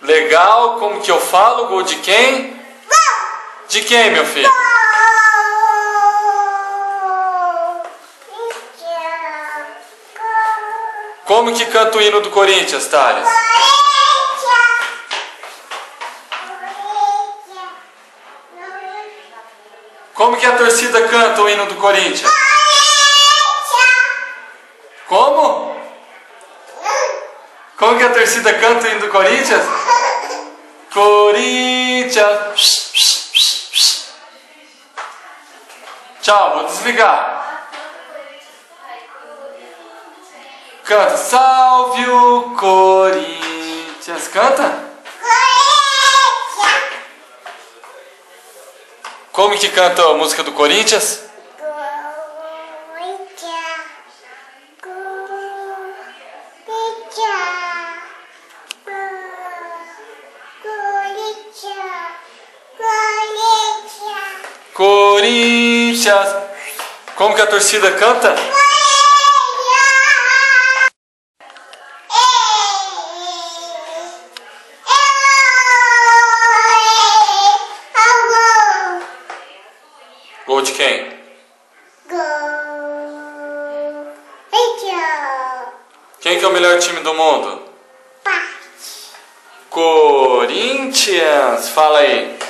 Legal, como que eu falo? Gol de quem? De quem, meu filho? Como que canta o hino do Corinthians, Thales? Como que a torcida canta o hino do Corinthians? Como? Como que a torcida canta o hino do Corinthians? Corinthians. Tchau, vou desligar. Canta. Salve o Corinthians. Canta. Como que canta a música do Corinthians? Corinthians. Como que a torcida canta? Gol de quem? Quem que é o melhor time do mundo? Corinthians. Fala aí.